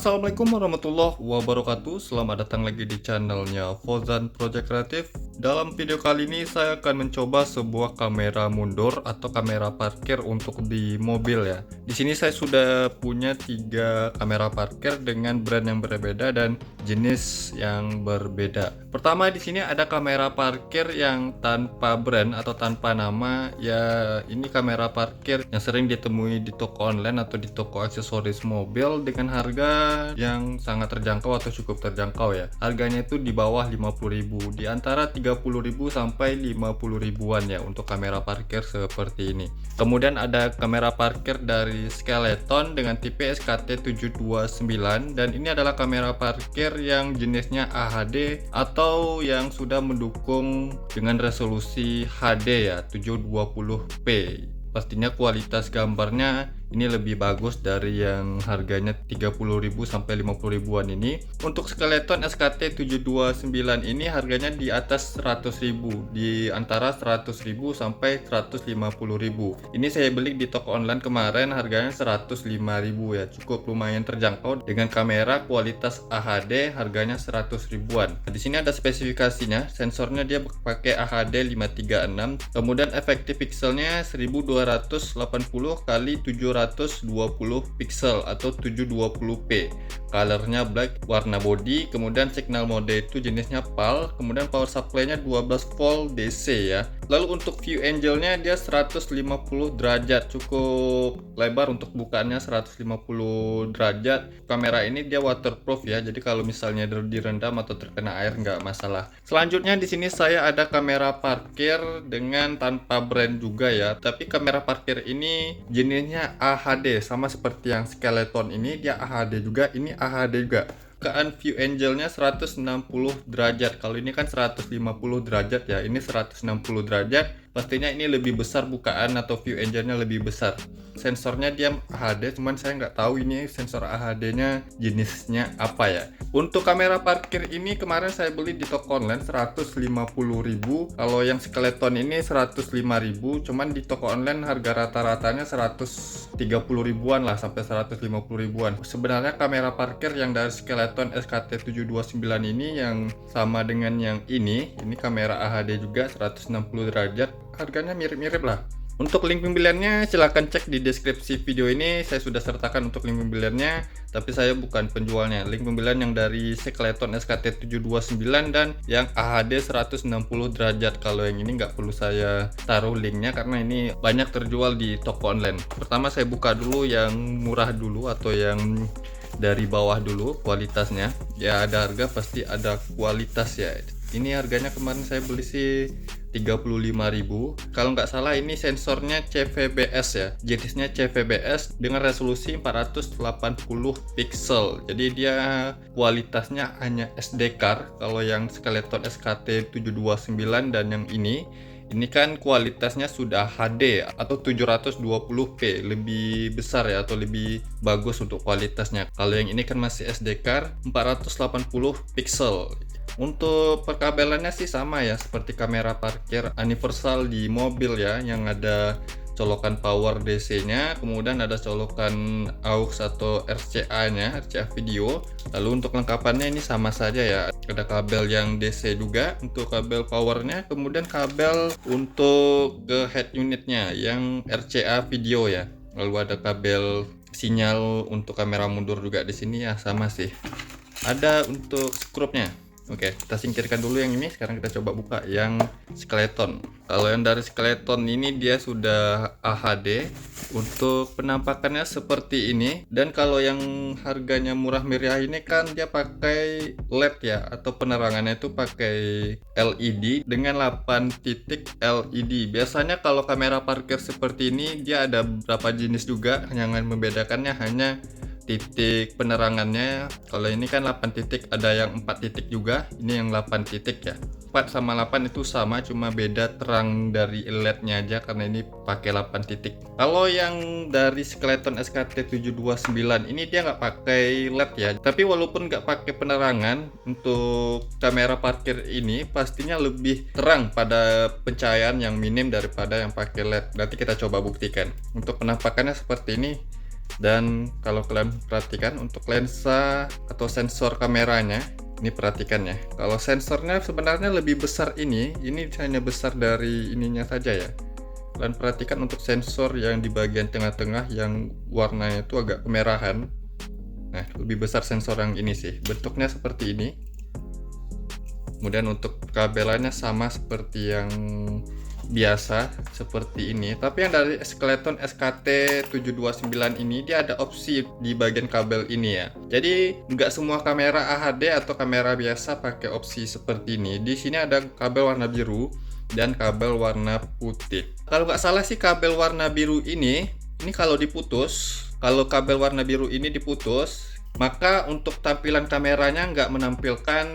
Assalamualaikum warahmatullahi wabarakatuh. Selamat datang lagi di channelnya Fauzan Project Kreatif. Dalam video kali ini saya akan mencoba sebuah kamera mundur atau kamera parkir untuk di mobil ya. Di sini saya sudah punya 3 kamera parkir dengan brand yang berbeda dan jenis yang berbeda. Pertama di sini ada kamera parkir yang tanpa brand atau tanpa nama ya. Ini kamera parkir yang sering ditemui di toko online atau di toko aksesoris mobil dengan harga yang sangat terjangkau atau cukup terjangkau ya. Harganya itu di bawah 50.000, di antara 30.000 sampai 50 ribuan ya untuk kamera parkir seperti ini. Kemudian ada kamera parkir dari Skeleton dengan tipe SKT729 dan ini adalah kamera parkir yang jenisnya AHD atau yang sudah mendukung dengan resolusi HD ya 720p. Pastinya kualitas gambarnya ini lebih bagus dari yang harganya 30.000 sampai 50 ribuan ini. Untuk Skeleton SKT729 ini harganya di atas 100.000, di antara 100.000 sampai 150.000. Ini saya beli di toko online kemarin harganya 105.000 ya, cukup lumayan terjangkau dengan kamera kualitas AHD harganya 100 ribuan. Di sini ada spesifikasinya, sensornya dia pakai AHD 536, kemudian efektif pixelnya 1280 kali 720 pixel atau 720p. Colornya black, warna body, kemudian signal mode itu jenisnya PAL, kemudian power supply-nya 12 volt DC ya. Lalu untuk view angle-nya dia 150 derajat, cukup lebar untuk bukaannya 150 derajat. Kamera ini dia waterproof ya, jadi kalau misalnya direndam atau terkena air nggak masalah. Selanjutnya di sini saya ada kamera parkir dengan tanpa brand juga ya, tapi kamera parkir ini jenisnya AHD sama seperti yang Skeleton ini, dia AHD juga, ini AHD juga. Bukaan view angle-nya 160 derajat. Kalau ini kan 150 derajat ya, ini 160 derajat. Pastinya ini lebih besar bukaan atau view angle-nya lebih besar. Sensornya dia AHD, cuman saya nggak tahu ini sensor AHD-nya jenisnya apa ya. Untuk kamera parkir ini kemarin saya beli di toko online 150.000. Kalau yang Skeleton ini 105.000, cuman di toko online harga rata-ratanya 130 ribuan lah sampai 150 ribuan. Sebenarnya kamera parkir yang dari Skeleton SKT729 ini yang sama dengan yang ini kamera AHD juga 160 derajat, harganya mirip-mirip lah. Untuk link pembeliannya silahkan cek di deskripsi video ini, saya sudah sertakan untuk link pembeliannya, tapi saya bukan penjualnya. Link pembelian yang dari Skeleton SKT729 dan yang AHD 160 derajat. Kalau yang ini nggak perlu saya taruh linknya karena ini banyak terjual di toko online. Pertama saya buka dulu yang murah dulu atau yang dari bawah dulu kualitasnya. Ya ada harga pasti ada kualitas ya. Ini harganya kemarin saya beli sih 35.000. Kalau nggak salah ini sensornya CVBS ya, jenisnya CVBS dengan resolusi 480 pixel. Jadi dia kualitasnya hanya SD card. Kalau yang Skeleton SKT729 dan yang ini kan kualitasnya sudah HD atau 720p, lebih besar ya atau lebih bagus untuk kualitasnya. Kalau yang ini kan masih SD card 480 pixel. Untuk perkabelannya sih sama ya seperti kamera parkir universal di mobil ya, yang ada colokan power DC-nya, kemudian ada colokan aux atau RCA-nya, RCA video. Lalu untuk lengkapannya ini sama saja ya, ada kabel yang DC juga untuk kabel powernya, kemudian kabel untuk ke head unitnya yang RCA video ya. Lalu ada kabel sinyal untuk kamera mundur juga di sini ya, sama sih. Ada untuk skrupnya. Oke, kita singkirkan dulu yang ini. Sekarang kita coba buka yang Skeleton. Kalau yang dari Skeleton ini dia sudah AHD. Untuk penampakannya seperti ini. Dan kalau yang harganya murah meriah ini kan dia pakai LED ya, atau penerangannya itu pakai LED dengan 8 titik LED. Biasanya kalau kamera parkir seperti ini dia ada beberapa jenis juga. Yang membedakannya hanya titik penerangannya. Kalau ini kan 8 titik, ada yang 4 titik juga. Ini yang 8 titik ya. 4 sama 8 itu sama, cuma beda terang dari LED-nya aja karena ini pakai 8 titik. Kalau yang dari Skeleton SKT729 ini dia nggak pakai LED ya. Tapi walaupun nggak pakai penerangan, untuk kamera parkir ini pastinya lebih terang pada pencahayaan yang minim daripada yang pakai LED. Nanti kita coba buktikan. Untuk penampakannya seperti ini. Dan kalau kalian perhatikan untuk lensa atau sensor kameranya, ini perhatikan ya. Kalau sensornya sebenarnya lebih besar ini hanya besar dari ininya saja ya. Kalian perhatikan untuk sensor yang di bagian tengah-tengah yang warnanya itu agak kemerahan. Nah, lebih besar sensor yang ini sih. Bentuknya seperti ini. Kemudian untuk kabelannya sama seperti yang biasa, seperti ini. Tapi yang dari Skeleton SKT729 ini dia ada opsi di bagian kabel ini ya. Jadi nggak semua kamera AHD atau kamera biasa pakai opsi seperti ini. Di sini ada kabel warna biru dan kabel warna putih. Kalau nggak salah sih kabel warna biru ini kalau diputus, kalau kabel warna biru ini diputus, maka untuk tampilan kameranya nggak menampilkan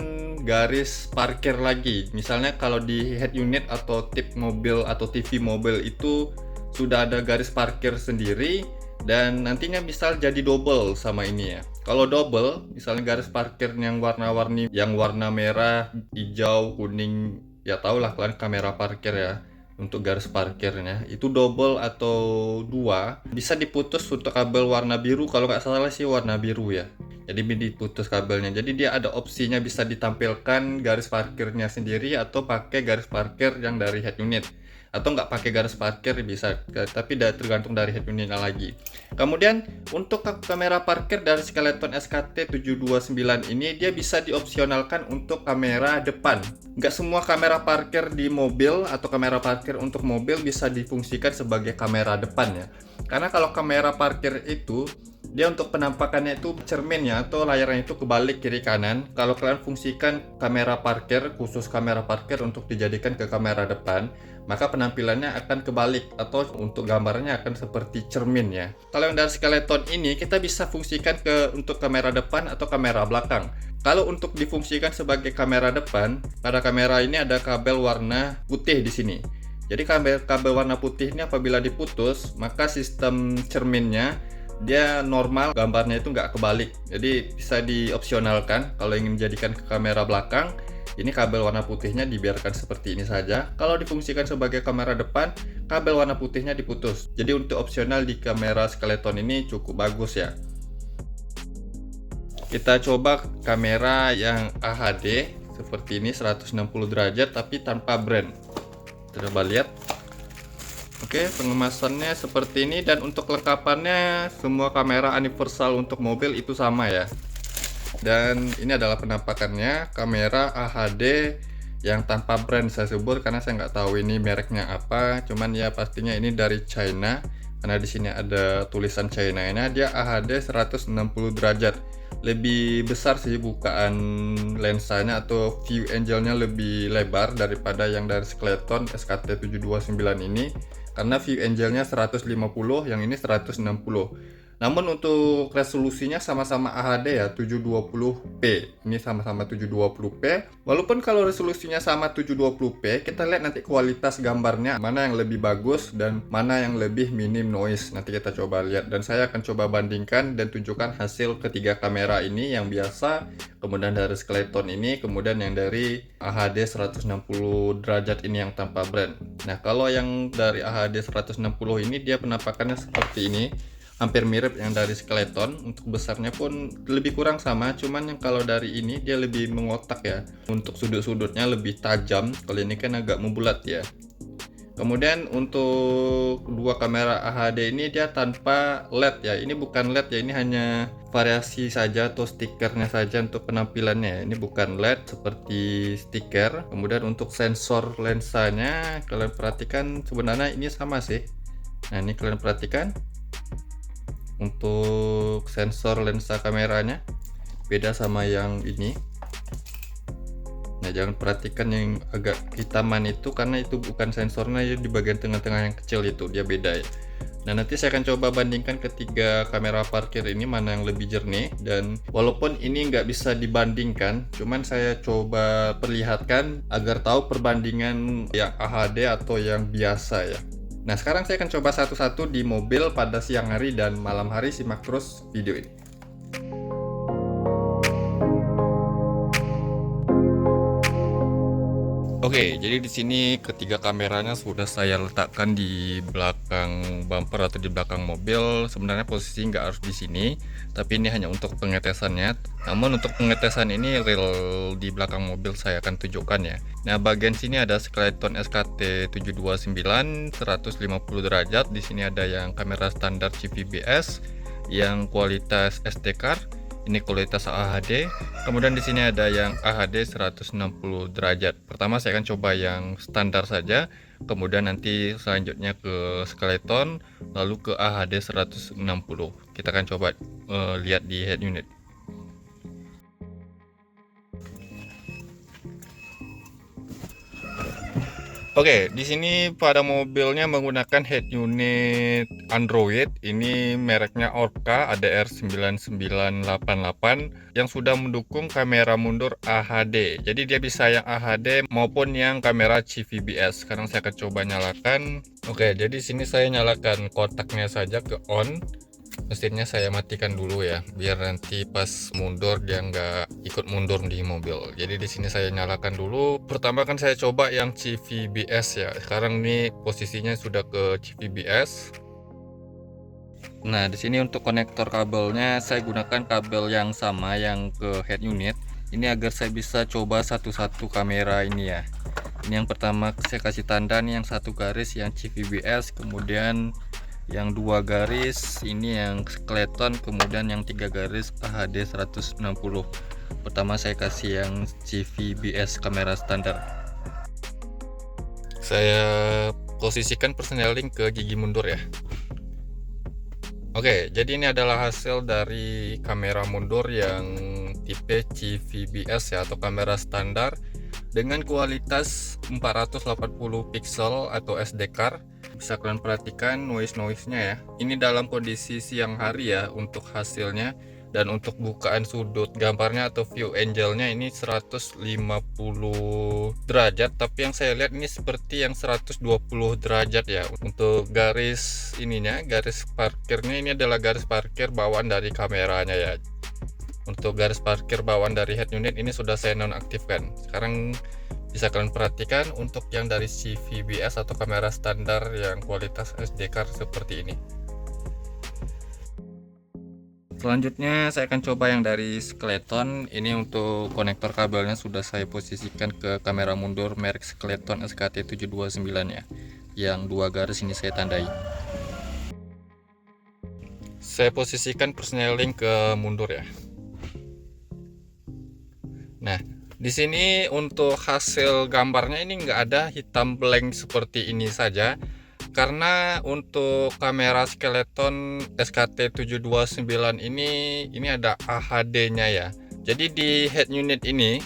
garis parkir lagi. Misalnya kalau di head unit atau tip mobil atau TV mobil itu sudah ada garis parkir sendiri, dan nantinya bisa jadi double sama ini ya. Kalau double, misalnya garis parkir yang warna-warni, yang warna merah, hijau, kuning, ya tau lah kalian kamera parkir ya. Untuk garis parkirnya itu double atau dua, bisa diputus untuk kabel warna biru. Kalau nggak salah sih warna biru ya, jadi diputus kabelnya. Jadi dia ada opsinya bisa ditampilkan garis parkirnya sendiri atau pakai garis parkir yang dari head unit, atau nggak pakai garis parkir bisa, tapi tergantung dari head unitnya lagi. Kemudian untuk kamera parkir dari Skeleton SKT729 ini dia bisa diopsionalkan untuk kamera depan. Nggak semua kamera parkir di mobil atau kamera parkir untuk mobil bisa difungsikan sebagai kamera depan ya. Karena kalau kamera parkir itu dia untuk penampakannya itu cerminnya atau layarnya itu kebalik kiri kanan. Kalau kalian fungsikan kamera parkir, khusus kamera parkir untuk dijadikan ke kamera depan, maka penampilannya akan kebalik atau untuk gambarnya akan seperti cermin ya. Kalau yang dari Skeleton ini kita bisa fungsikan untuk kamera depan atau kamera belakang. Kalau untuk difungsikan sebagai kamera depan, pada kamera ini ada kabel warna putih di sini. Jadi kabel warna putih ini apabila diputus, maka sistem cerminnya dia normal, gambarnya itu nggak kebalik. Jadi bisa diopsionalkan kalau ingin menjadikan ke kamera belakang. Ini kabel warna putihnya dibiarkan seperti ini saja. Kalau difungsikan sebagai kamera depan, kabel warna putihnya diputus. Jadi untuk opsional di kamera Skeleton ini cukup bagus ya. Kita coba kamera yang AHD seperti ini 160 derajat tapi tanpa brand. Coba lihat. Oke, pengemasannya seperti ini, dan untuk lengkapannya semua kamera universal untuk mobil itu sama ya. Dan ini adalah penampakannya kamera AHD yang tanpa brand saya sebut karena saya nggak tahu ini mereknya apa, cuman ya pastinya ini dari China karena di sini ada tulisan China-nya. Dia AHD 160 derajat, lebih besar sih bukaan lensanya atau view angle-nya lebih lebar daripada yang dari Skeleton SKT729 ini, karena view angle-nya 150, yang ini 160. Namun untuk resolusinya sama-sama AHD ya, 720p. Ini sama-sama 720p. Walaupun kalau resolusinya sama 720p, kita lihat nanti kualitas gambarnya mana yang lebih bagus dan mana yang lebih minim noise. Nanti kita coba lihat, dan saya akan coba bandingkan dan tunjukkan hasil ketiga kamera ini, yang biasa, kemudian dari Skeleton ini, kemudian yang dari AHD 160 derajat ini yang tanpa brand. Nah, kalau yang dari AHD 160 ini dia penampakannya seperti ini. Hampir mirip yang dari Skeleton, untuk besarnya pun lebih kurang sama, cuman yang kalau dari ini dia lebih mengotak ya, untuk sudut-sudutnya lebih tajam, kalau ini kan agak membulat ya. Kemudian untuk dua kamera AHD ini dia tanpa LED ya, ini bukan LED ya, ini hanya variasi saja atau stikernya saja untuk penampilannya. Ini bukan LED seperti stiker. Kemudian untuk sensor lensanya kalian perhatikan sebenarnya ini sama sih. Nah, ini kalian perhatikan untuk sensor lensa kameranya beda sama yang ini. Nah, jangan perhatikan yang agak hitaman itu karena itu bukan sensornya ya, di bagian tengah-tengah yang kecil itu dia beda ya. Nah, nanti saya akan coba bandingkan ketiga kamera parkir ini mana yang lebih jernih, dan walaupun ini nggak bisa dibandingkan, cuman saya coba perlihatkan agar tahu perbandingan yang AHD atau yang biasa ya. Nah, sekarang saya akan coba satu-satu di mobil pada siang hari dan malam hari. Simak terus video ini. Oke, jadi di sini ketiga kameranya sudah saya letakkan di belakang bumper atau di belakang mobil. Sebenarnya posisi nggak harus di sini, tapi ini hanya untuk pengetesannya. Namun untuk pengetesan ini real di belakang mobil saya akan tunjukkan ya. Nah, bagian sini ada Skeleton SKT 729 150 derajat. Di sini ada yang kamera standar CVBS, yang kualitas SD card. Ini kualitas AHD. Kemudian di sini ada yang AHD 160 derajat. Pertama saya akan coba yang standar saja, kemudian nanti selanjutnya ke skeleton, lalu ke AHD 160. Kita akan coba lihat di head unit. Oke, di sini pada mobilnya menggunakan head unit Android. Ini mereknya Orca ADR 9988 yang sudah mendukung kamera mundur AHD. Jadi dia bisa yang AHD maupun yang kamera CVBS. Sekarang saya akan coba nyalakan. Oke, jadi sini saya nyalakan kotaknya saja ke on. Mesinnya saya matikan dulu ya, biar nanti pas mundur dia nggak ikut mundur di mobil. Jadi di sini saya nyalakan dulu. Pertama kan saya coba yang CVBS ya. Sekarang ini posisinya sudah ke CVBS. Nah, di sini untuk konektor kabelnya saya gunakan kabel yang sama yang ke head unit. Ini agar saya bisa coba satu-satu kamera ini ya. Ini yang pertama saya kasih tanda nih, yang satu garis yang CVBS, kemudian yang dua garis ini yang skeleton, kemudian yang tiga garis AHD 160. Pertama saya kasih yang CVBS kamera standar. Saya posisikan persneling ke gigi mundur ya. Oke, jadi ini adalah hasil dari kamera mundur yang tipe CVBS ya, atau kamera standar dengan kualitas 480 pixel atau SD card. Bisa kalian perhatikan noise-nya ya. Ini dalam kondisi siang hari ya untuk hasilnya. Dan untuk bukaan sudut gambarnya atau view angle-nya ini 150 derajat, tapi yang saya lihat ini seperti yang 120 derajat ya. Untuk garis ininya, garis parkirnya ini adalah garis parkir bawaan dari kameranya ya. Untuk garis parkir bawaan dari head unit ini sudah saya nonaktifkan. Sekarang bisa kalian perhatikan untuk yang dari CVBS atau kamera standar yang kualitas SD card seperti ini. Selanjutnya saya akan coba yang dari skeleton. Ini untuk konektor kabelnya sudah saya posisikan ke kamera mundur merek Skeleton SKT 729 ya. Yang dua garis ini saya tandai. Saya posisikan persneling ke mundur ya. Nah, di sini untuk hasil gambarnya ini nggak ada hitam blank seperti ini saja. Karena untuk kamera skeleton SKT 729 ini ada AHD-nya ya. Jadi di head unit ini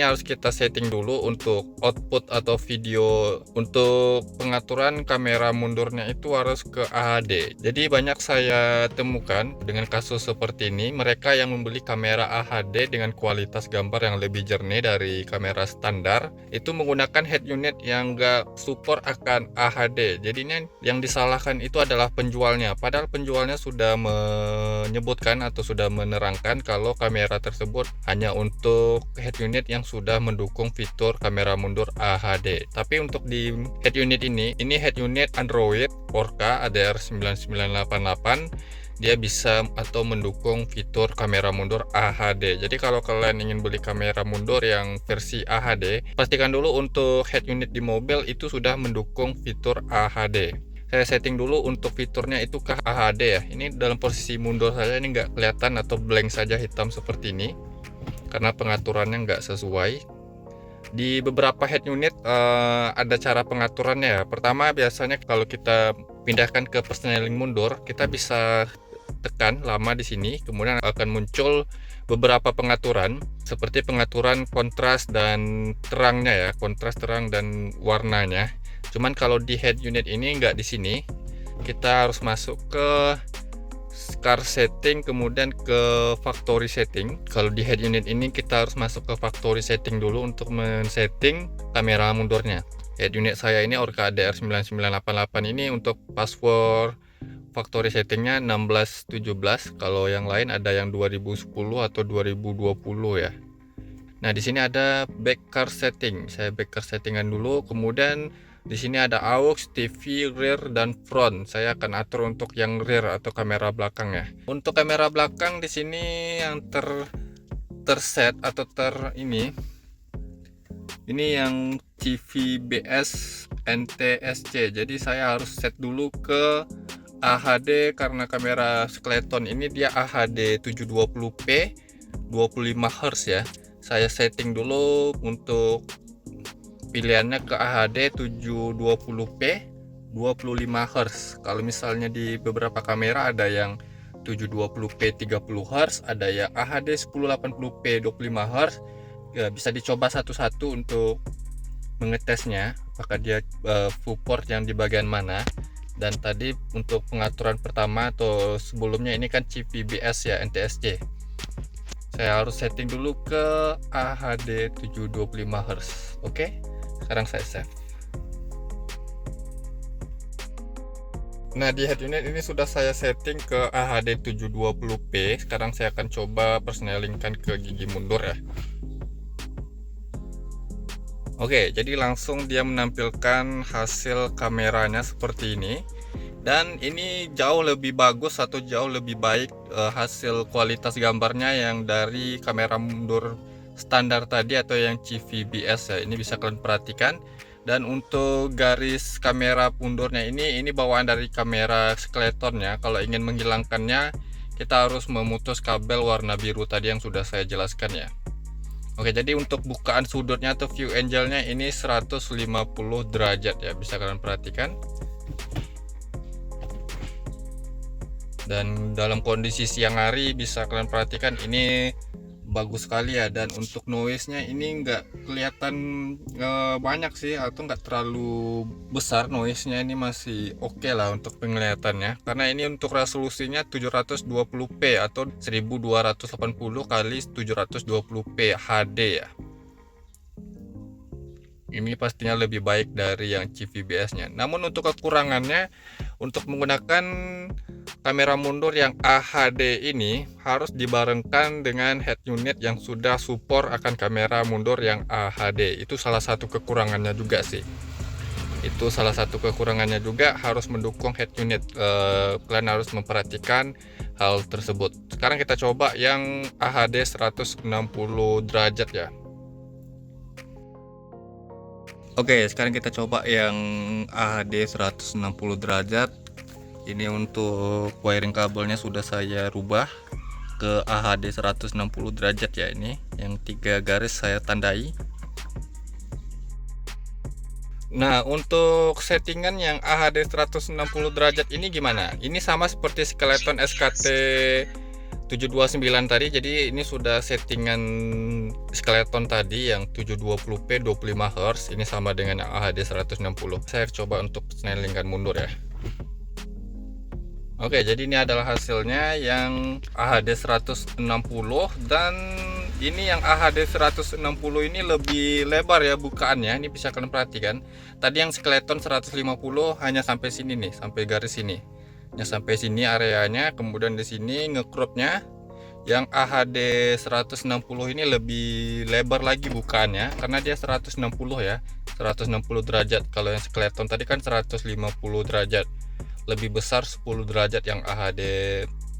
harus kita setting dulu untuk output atau video. Untuk pengaturan kamera mundurnya itu harus ke AHD. Jadi banyak saya temukan dengan kasus seperti ini, mereka yang membeli kamera AHD dengan kualitas gambar yang lebih jernih dari kamera standar itu menggunakan head unit yang enggak support akan AHD. Jadinya yang disalahkan itu adalah penjualnya. Padahal penjualnya sudah menyebutkan atau sudah menerangkan kalau kamera tersebut hanya untuk head unit yang sudah mendukung fitur kamera mundur AHD. Tapi untuk di head unit ini head unit Android Orca ADR 9988. Dia bisa atau mendukung fitur kamera mundur AHD. Jadi kalau kalian ingin beli kamera mundur yang versi AHD, pastikan dulu untuk head unit di mobil itu sudah mendukung fitur AHD. Saya setting dulu untuk fiturnya itu ke AHD ya. Ini dalam posisi mundur saja ini nggak kelihatan atau blank saja hitam seperti ini karena pengaturannya nggak sesuai. Di beberapa head unit ada cara pengaturannya ya. Pertama, biasanya kalau kita pindahkan ke persneling mundur, kita bisa tekan lama di sini, kemudian akan muncul beberapa pengaturan seperti pengaturan kontras dan terangnya ya, kontras terang dan warnanya. Cuman kalau di head unit ini nggak di sini, kita harus masuk ke car setting, kemudian ke factory setting. Kalau di head unit ini kita harus masuk ke factory setting dulu untuk men-setting kamera mundurnya. Head unit saya ini Orca ADR 9988 ini untuk password factory settingnya 1617. Kalau yang lain ada yang 2010 atau 2020 ya. Nah, di sini ada back car setting. Saya back car settingan dulu. Kemudian di sini ada aux, TV, rear dan front. Saya akan atur untuk yang rear atau kamera belakang ya. Untuk kamera belakang di sini yang terset atau ini yang CVBS NTSC. Jadi saya harus set dulu ke AHD karena kamera skeleton ini dia AHD 720p 25 Hz ya. Saya setting dulu untuk pilihannya ke AHD 720p 25 Hz. Kalau misalnya di beberapa kamera ada yang 720p 30 Hz, ada yang AHD 1080p 25 Hz. Ya, bisa dicoba satu-satu untuk mengetesnya apakah dia full port yang di bagian mana. Dan tadi untuk pengaturan pertama atau sebelumnya ini kan CVBS ya NTSC. Saya harus setting dulu ke AHD 725 Hz. Oke, sekarang saya save. Nah, di head unit ini sudah saya setting ke AHD 720p. Sekarang saya akan coba persnelingkan ke gigi mundur ya. Oke, jadi langsung dia menampilkan hasil kameranya seperti ini. Dan ini jauh lebih bagus atau jauh lebih baik hasil kualitas gambarnya yang dari kamera mundur standar tadi atau yang CVBS ya. Ini bisa kalian perhatikan. Dan untuk garis kamera mundurnya ini bawaan dari kamera skeleton ya. Kalau ingin menghilangkannya, kita harus memutus kabel warna biru tadi yang sudah saya jelaskan ya. Oke, jadi untuk bukaan sudutnya atau view angle-nya ini 150 derajat ya, bisa kalian perhatikan. Dan dalam kondisi siang hari bisa kalian perhatikan ini bagus sekali ya. Dan untuk noise-nya ini nggak kelihatan banyak sih atau nggak terlalu besar. Noise-nya ini masih oke lah untuk penglihatannya, karena ini untuk resolusinya 720p atau 1280 kali 720p HD ya. Ini pastinya lebih baik dari yang CVBS-nya. Namun untuk kekurangannya, untuk menggunakan kamera mundur yang AHD ini harus dibarengkan dengan head unit yang sudah support akan kamera mundur yang AHD. Itu salah satu kekurangannya juga sih. Itu salah satu kekurangannya juga, harus mendukung head unit. Kalian harus memperhatikan hal tersebut. Sekarang kita coba yang AHD 160 derajat ya. Oke, sekarang kita coba yang AHD 160 derajat. Ini untuk wiring kabelnya sudah saya rubah ke AHD 160 derajat ya. Ini yang 3 garis saya tandai. Nah, untuk settingan yang AHD 160 derajat ini gimana? Ini sama seperti skeleton SKT 729 tadi. Jadi ini sudah settingan skeleton tadi yang 720p 25 Hz. Ini sama dengan yang AHD 160. Saya coba untuk snellingkan mundur ya. Oke, jadi ini adalah hasilnya yang AHD 160. Dan ini yang AHD 160 ini lebih lebar ya bukaannya. Ini bisa kalian perhatikan. Tadi yang skeleton 150 hanya sampai sini nih, sampai garis sini. Ya, sampai sini areanya. Kemudian di sini ngecropnya. Yang AHD 160 ini lebih lebar lagi bukaannya, karena dia 160 ya, 160 derajat. Kalau yang skeleton tadi kan 150 derajat, lebih besar 10 derajat yang AHD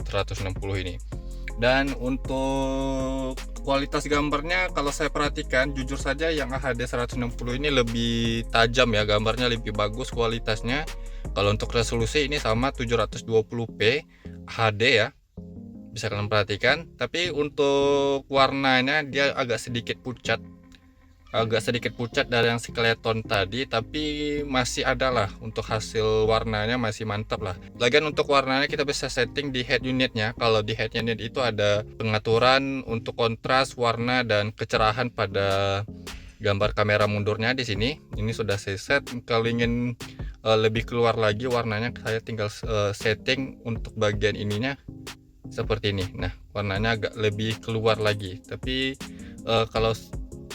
160 ini. Dan untuk kualitas gambarnya kalau saya perhatikan, jujur saja yang AHD 160 ini lebih tajam ya, gambarnya lebih bagus kualitasnya. Kalau untuk resolusi ini sama 720p HD ya, bisa kalian perhatikan. Tapi untuk warnanya dia agak sedikit pucat dari yang skeleton tadi, tapi masih ada lah, untuk hasil warnanya masih mantap lah. Lagian untuk warnanya kita bisa setting di head unitnya. Kalau di head unit itu ada pengaturan untuk kontras, warna, dan kecerahan pada gambar kamera mundurnya di sini. Ini sudah saya set. Kalau ingin lebih keluar lagi warnanya, saya tinggal setting untuk bagian ininya seperti ini. Nah, warnanya agak lebih keluar lagi. Tapi kalau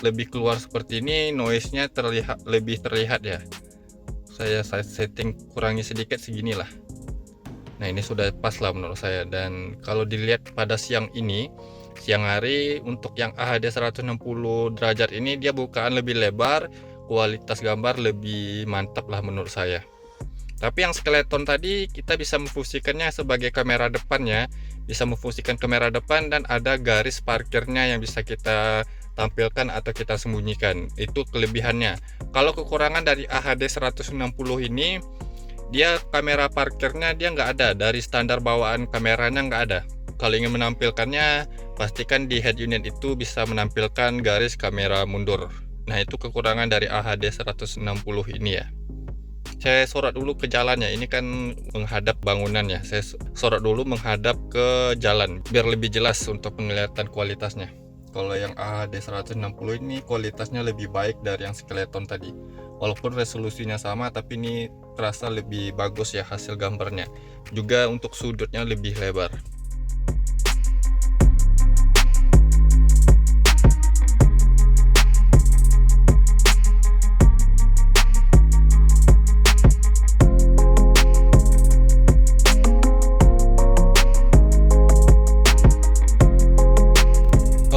lebih keluar seperti ini, noise-nya lebih terlihat ya. Saya setting kurangi sedikit seginilah. Nah, ini sudah pas lah menurut saya. Dan kalau dilihat pada siang ini, siang hari. Untuk yang AHD 160 derajat ini dia bukaan lebih lebar, kualitas gambar lebih mantap lah menurut saya. Tapi yang skeleton tadi kita bisa memfungsikannya sebagai kamera depannya, bisa memfungsikan kamera depan dan ada garis parkirnya yang bisa kita tampilkan atau kita sembunyikan. Itu kelebihannya. Kalau kekurangan dari AHD 160 ini, dia kamera parkirnya dia nggak ada, dari standar bawaan kameranya nggak ada. Kalau ingin menampilkannya, pastikan di head unit itu bisa menampilkan garis kamera mundur. Nah, itu kekurangan dari AHD 160 ini ya. Saya sorot dulu ke jalannya, ini kan menghadap bangunannya. Saya sorot dulu menghadap ke jalan biar lebih jelas untuk penglihatan kualitasnya. Kalau yang AHD 160 ini kualitasnya lebih baik dari yang skeleton tadi. Walaupun resolusinya sama, tapi ini terasa lebih bagus ya hasil gambarnya. Juga untuk sudutnya lebih lebar.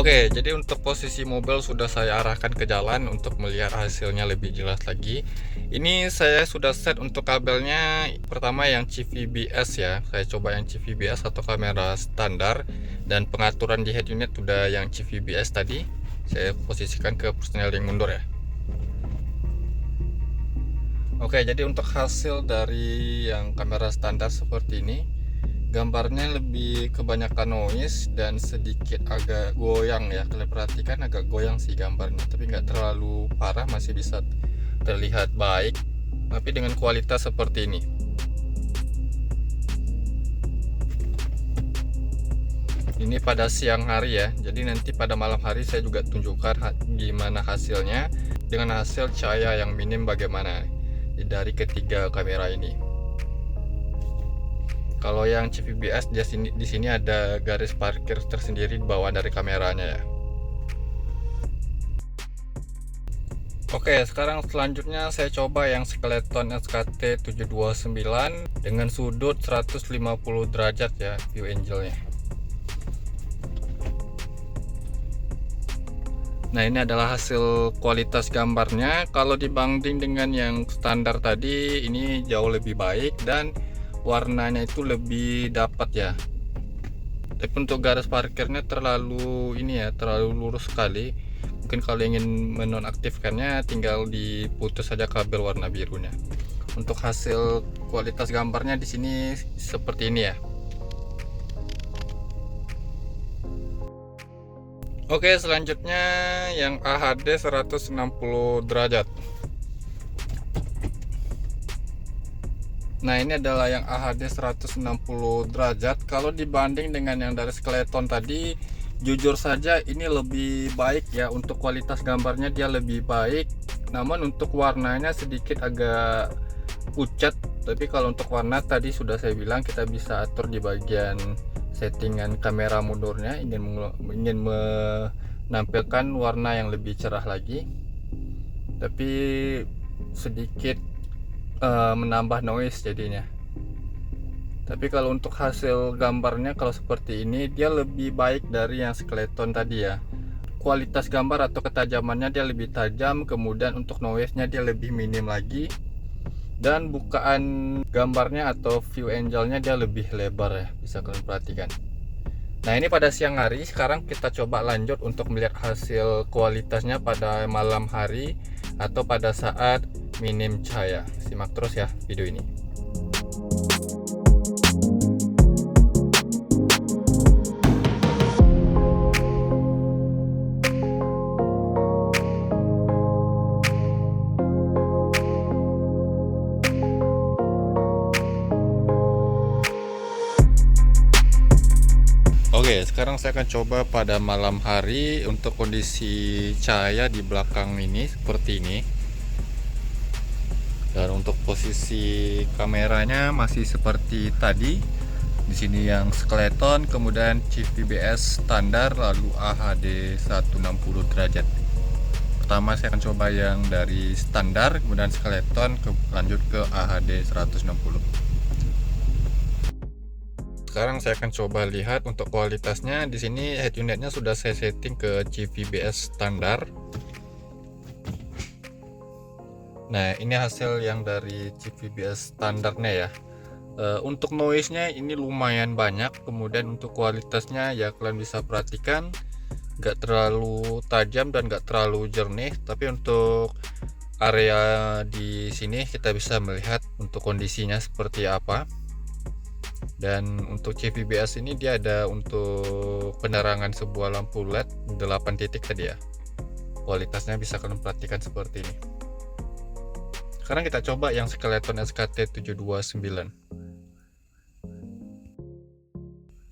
Oke, jadi untuk posisi mobil sudah saya arahkan ke jalan untuk melihat hasilnya lebih jelas lagi. Ini saya sudah set untuk kabelnya, pertama yang CVBS ya. Saya coba yang CVBS atau kamera standar, dan pengaturan di head unit sudah yang CVBS tadi. Saya posisikan ke persneling mundur ya. Oke, jadi untuk hasil dari yang kamera standar seperti ini, gambarnya lebih kebanyakan noise dan sedikit agak goyang ya. Kalian perhatikan agak goyang sih gambarnya, tapi nggak terlalu parah, masih bisa terlihat baik, tapi dengan kualitas seperti ini. Ini pada siang hari ya, jadi nanti pada malam hari saya juga tunjukkan gimana hasilnya dengan hasil cahaya yang minim bagaimana dari ketiga kamera ini. Kalau yang CVBS di sini ada garis parkir tersendiri di bawah dari kameranya ya. Oke, sekarang selanjutnya saya coba yang skeleton SKT 729 dengan sudut 150 derajat ya view angle-nya. Nah, ini adalah hasil kualitas gambarnya. Kalau dibanding dengan yang standar tadi, ini jauh lebih baik dan warnanya itu lebih dapat ya. Tapi untuk garis parkirnya terlalu ini ya, terlalu lurus sekali. Mungkin kalau ingin menonaktifkannya tinggal diputus saja kabel warna birunya. Untuk hasil kualitas gambarnya di sini seperti ini ya. Oke, selanjutnya yang AHD 160 derajat. Nah, ini adalah yang AHD 160 derajat. Kalau dibanding dengan yang dari skeleton tadi, jujur saja ini lebih baik ya. Untuk kualitas gambarnya dia lebih baik, namun untuk warnanya sedikit agak pucat. Tapi kalau untuk warna tadi sudah saya bilang kita bisa atur di bagian settingan kamera mundurnya, ingin menampilkan warna yang lebih cerah lagi, tapi sedikit menambah noise jadinya. Tapi kalau untuk hasil gambarnya kalau seperti ini dia lebih baik dari yang skeleton tadi ya. Kualitas gambar atau ketajamannya dia lebih tajam, kemudian untuk noise nya dia lebih minim lagi, dan bukaan gambarnya atau view angle nya dia lebih lebar ya, bisa kalian perhatikan. Nah, ini pada siang hari. Sekarang kita coba lanjut untuk melihat hasil kualitasnya pada malam hari atau pada saat minim cahaya. Simak terus ya video ini. Oke, sekarang saya akan coba pada malam hari untuk kondisi cahaya di belakang ini seperti ini. Dan untuk posisi kameranya masih seperti tadi. Di sini yang skeleton, kemudian CVBS standar, lalu AHD 160 derajat. Pertama saya akan coba yang dari standar, kemudian skeleton, lanjut ke AHD 160. sekarang saya akan coba lihat untuk kualitasnya. Di sini head unitnya sudah saya setting ke CVBS standar. Nah, ini hasil yang dari CVBS standarnya ya. Untuk noise-nya ini lumayan banyak. Kemudian untuk kualitasnya ya kalian bisa perhatikan, nggak terlalu tajam dan nggak terlalu jernih. Tapi untuk area di sini kita bisa melihat untuk kondisinya seperti apa. Dan untuk CVBS ini dia ada untuk penerangan sebuah lampu LED 8 titik tadi ya. Kualitasnya bisa kalian perhatikan seperti ini. Sekarang kita coba yang Skeleton SKT729.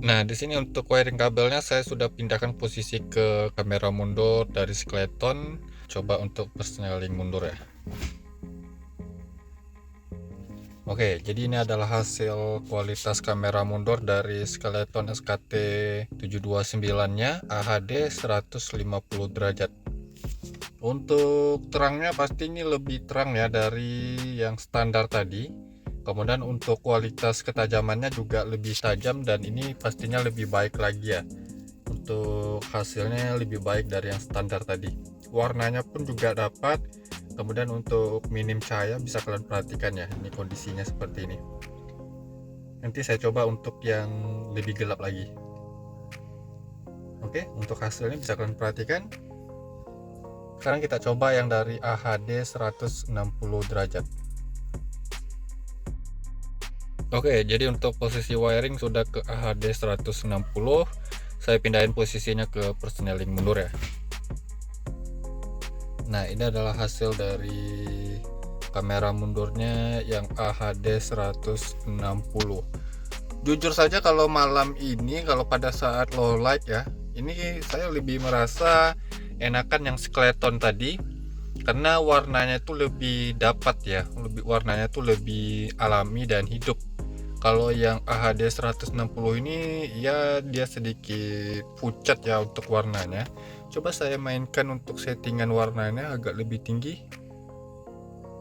Nah, di sini untuk wiring kabelnya saya sudah pindahkan posisi ke kamera mundur dari Skeleton. Coba untuk persneling mundur ya. Oke, jadi ini adalah hasil kualitas kamera mundur dari Skeleton SKT729-nya AHD 150 derajat. Untuk terangnya pasti ini lebih terang ya dari yang standar tadi. Kemudian untuk kualitas ketajamannya juga lebih tajam dan ini pastinya lebih baik lagi ya. Untuk hasilnya lebih baik dari yang standar tadi. Warnanya pun juga dapat. Kemudian untuk minim cahaya bisa kalian perhatikan ya, ini kondisinya seperti ini. Nanti saya coba untuk yang lebih gelap lagi. Oke, untuk hasilnya bisa kalian perhatikan. Sekarang kita coba yang dari AHD 160 derajat. Oke, jadi untuk posisi wiring sudah ke AHD 160. Saya pindahin posisinya ke persneling mundur ya. Nah, ini adalah hasil dari kamera mundurnya yang AHD 160. Jujur saja kalau malam ini, kalau pada saat low light ya, ini saya lebih merasa enakan yang Skeleton tadi karena warnanya itu lebih dapat ya, warnanya itu lebih alami dan hidup. Kalau yang AHD 160 ini ya dia sedikit pucat ya untuk warnanya. Coba saya mainkan untuk settingan warnanya agak lebih tinggi.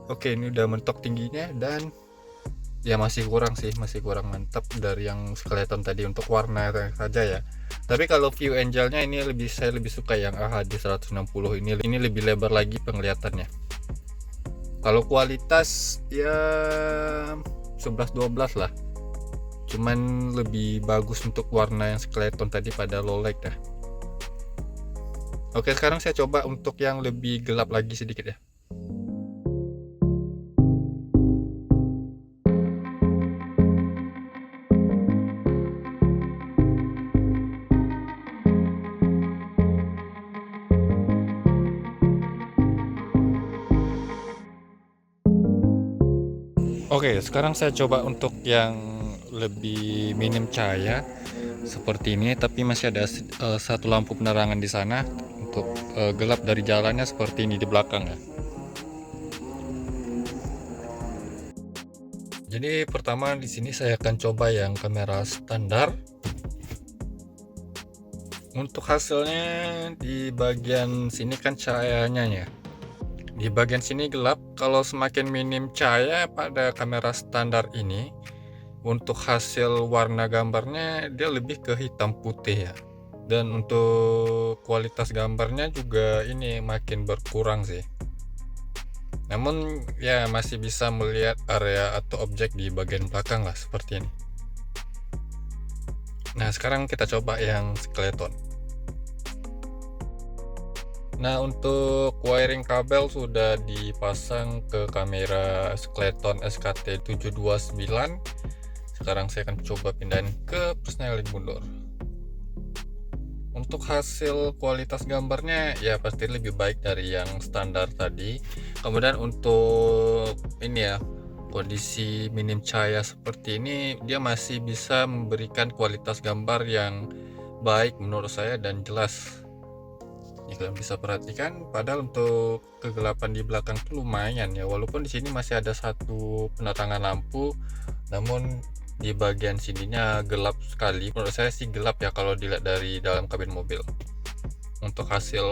Oke, ini udah mentok tingginya dan ya masih kurang sih, masih kurang mantap dari yang Skeleton tadi untuk warna saja ya. Tapi kalau view angle-nya ini saya lebih suka yang AHD 160 ini lebih lebar lagi penglihatannya. Kalau kualitas ya 11-12 lah. Cuman lebih bagus untuk warna yang Skeleton tadi pada low light ya. Oke, sekarang saya coba untuk yang lebih gelap lagi sedikit ya. Oke, sekarang saya coba untuk yang lebih minim cahaya seperti ini, tapi masih ada satu lampu penerangan di sana untuk gelap dari jalannya seperti ini di belakang ya. Jadi pertama di sini saya akan coba yang kamera standar. Untuk hasilnya di bagian sini kan cahayanya ya. Di bagian sini gelap. Kalau semakin minim cahaya pada kamera standar ini, untuk hasil warna gambarnya dia lebih ke hitam putih ya. Dan untuk kualitas gambarnya juga ini makin berkurang sih. Namun ya masih bisa melihat area atau objek di bagian belakang lah seperti ini. Nah, sekarang kita coba yang Skeleton. Nah, untuk wiring kabel sudah dipasang ke kamera Skeleton SKT729. Sekarang saya akan coba pindahin ke persneling mundur. Untuk hasil kualitas gambarnya ya pasti lebih baik dari yang standar tadi. Kemudian untuk ini ya, kondisi minim cahaya seperti ini dia masih bisa memberikan kualitas gambar yang baik menurut saya dan jelas. Ini kalian bisa perhatikan, padahal untuk kegelapan di belakang itu lumayan ya, walaupun di sini masih ada satu penerangan lampu, namun di bagian sininya gelap sekali. Menurut saya sih gelap ya kalau dilihat dari dalam kabin mobil. Untuk hasil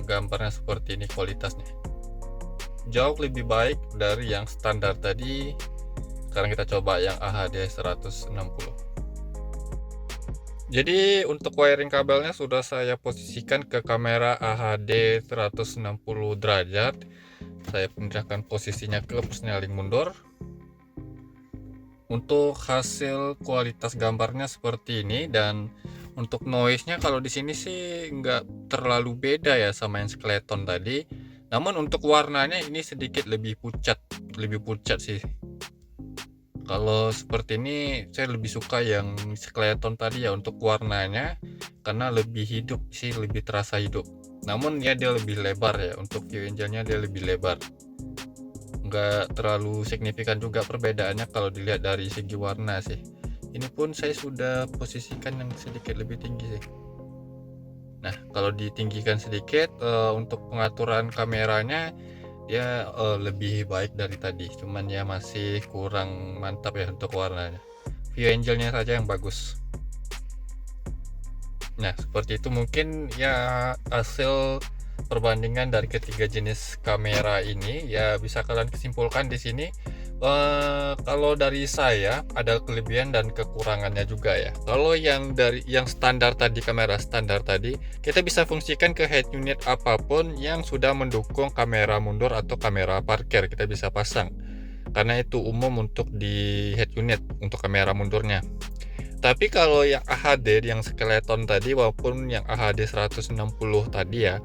gambarnya seperti ini, kualitasnya jauh lebih baik dari yang standar tadi. Sekarang kita coba yang AHD 160. Jadi untuk wiring kabelnya sudah saya posisikan ke kamera AHD 160 derajat. Saya pindahkan posisinya ke persneling mundur. Untuk hasil kualitas gambarnya seperti ini, dan untuk noise-nya kalau di sini sih nggak terlalu beda ya sama yang skeleton tadi. Namun untuk warnanya ini sedikit lebih pucat sih. Kalau seperti ini saya lebih suka yang skeleton tadi ya untuk warnanya, karena lebih hidup sih, lebih terasa hidup. Namun ya dia lebih lebar ya, untuk view angle-nya dia lebih lebar. Nggak terlalu signifikan juga perbedaannya kalau dilihat dari segi warna sih. Ini pun saya sudah posisikan yang sedikit lebih tinggi sih. Nah, kalau ditinggikan sedikit untuk pengaturan kameranya dia lebih baik dari tadi, cuman ya masih kurang mantap ya untuk warnanya. View angle-nya saja yang bagus. Nah, seperti itu mungkin ya hasil perbandingan dari ketiga jenis kamera ini. Ya bisa kalian kesimpulkan di sini. Kalau dari saya ada kelebihan dan kekurangannya juga ya. Kalau yang standar tadi, kamera standar tadi, kita bisa fungsikan ke head unit apapun yang sudah mendukung kamera mundur atau kamera parkir, kita bisa pasang. Karena itu umum untuk di head unit untuk kamera mundurnya. Tapi kalau yang AHD, yang skeleton tadi maupun yang AHD 160 tadi ya,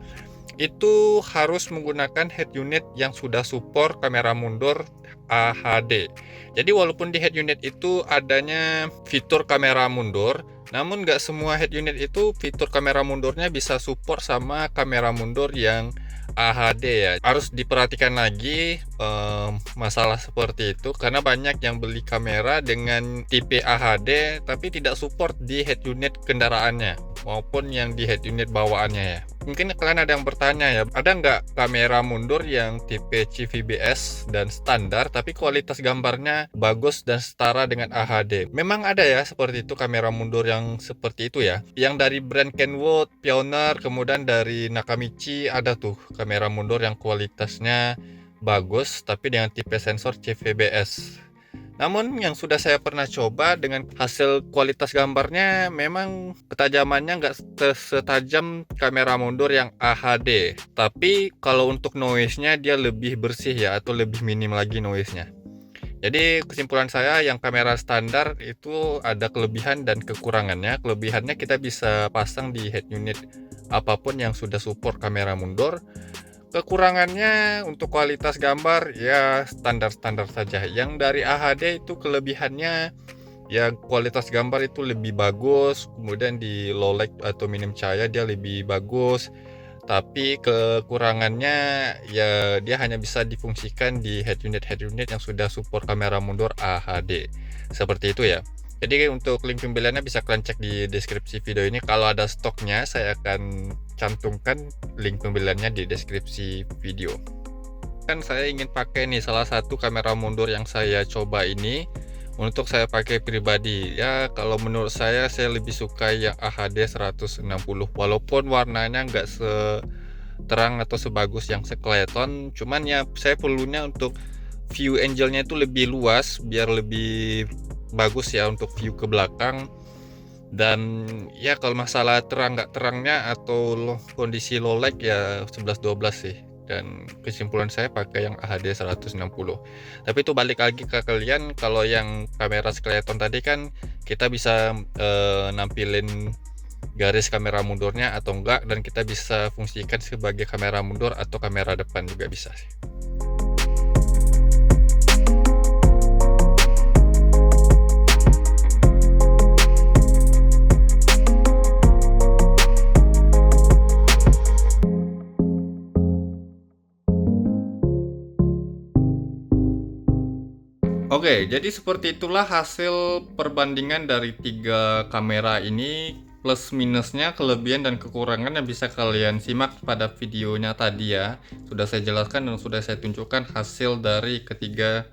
itu harus menggunakan head unit yang sudah support kamera mundur AHD. Jadi walaupun di head unit itu adanya fitur kamera mundur, namun nggak semua head unit itu fitur kamera mundurnya bisa support sama kamera mundur yang AHD ya. Harus diperhatikan lagi masalah seperti itu, karena banyak yang beli kamera dengan tipe AHD tapi tidak support di head unit kendaraannya maupun yang di head unit bawaannya ya. Mungkin kalian ada yang bertanya ya, ada nggak kamera mundur yang tipe CVBS dan standar tapi kualitas gambarnya bagus dan setara dengan AHD? Memang ada ya seperti itu, kamera mundur yang seperti itu ya. Yang dari brand Kenwood, Pioneer, kemudian dari Nakamichi ada tuh kamera mundur yang kualitasnya bagus tapi dengan tipe sensor CVBS. Namun yang sudah saya pernah coba dengan hasil kualitas gambarnya memang ketajamannya nggak setajam kamera mundur yang AHD. Tapi kalau untuk noise-nya dia lebih bersih ya, atau lebih minim lagi noise-nya. Jadi kesimpulan saya yang kamera standar itu ada kelebihan dan kekurangannya. Kelebihannya kita bisa pasang di head unit apapun yang sudah support kamera mundur. Kekurangannya untuk kualitas gambar ya standar-standar saja. Yang dari AHD itu kelebihannya ya kualitas gambar itu lebih bagus, kemudian di low light atau minim cahaya dia lebih bagus. Tapi kekurangannya ya dia hanya bisa difungsikan di head unit yang sudah support kamera mundur AHD. Seperti itu ya. Jadi untuk link pembeliannya bisa kalian cek di deskripsi video ini. Kalau ada stoknya saya akan cantumkan link pembeliannya di deskripsi video. Kan saya ingin pakai nih salah satu kamera mundur yang saya coba ini untuk saya pakai pribadi ya. Kalau menurut saya lebih suka yang AHD 160 walaupun warnanya nggak seterang atau sebagus yang skeleton, cuman ya saya perlunya untuk view angle-nya itu lebih luas biar lebih bagus ya untuk view ke belakang. Dan ya kalau masalah terang nggak terangnya atau kondisi low light ya 11-12 sih. Dan kesimpulan saya pakai yang AHD 160. Tapi itu balik lagi ke kalian. Kalau yang kamera skeleton tadi kan kita bisa nampilin garis kamera mundurnya atau enggak, dan kita bisa fungsikan sebagai kamera mundur atau kamera depan juga bisa sih. Oke, jadi seperti itulah hasil perbandingan dari tiga kamera ini, plus minusnya, kelebihan dan kekurangan yang bisa kalian simak pada videonya tadi ya. Sudah saya jelaskan dan sudah saya tunjukkan hasil dari ketiga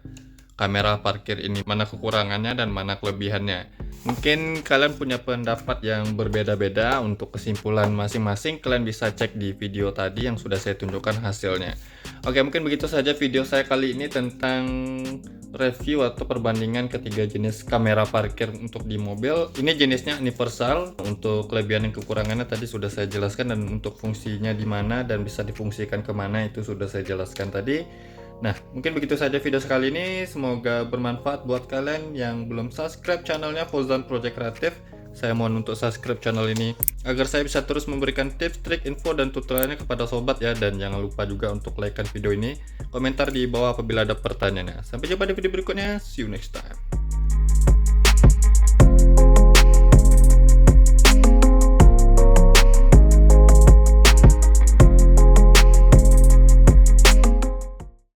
kamera parkir ini, mana kekurangannya dan mana kelebihannya. Mungkin kalian punya pendapat yang berbeda-beda. Untuk kesimpulan masing-masing kalian bisa cek di video tadi yang sudah saya tunjukkan hasilnya. Oke, mungkin begitu saja video saya kali ini tentang review atau perbandingan ketiga jenis kamera parkir untuk di mobil. Ini jenisnya universal. Untuk kelebihan dan kekurangannya tadi sudah saya jelaskan, dan untuk fungsinya di mana dan bisa difungsikan kemana itu sudah saya jelaskan tadi. Nah, mungkin begitu saja video sekali ini. Semoga bermanfaat buat kalian yang belum subscribe channelnya Fauzan Project Creative. Saya mohon untuk subscribe channel ini agar saya bisa terus memberikan tips, trik, info, dan tutorialnya kepada sobat ya. Dan jangan lupa juga untuk like video ini, komentar di bawah apabila ada pertanyaannya. Sampai jumpa di video berikutnya. See you next time.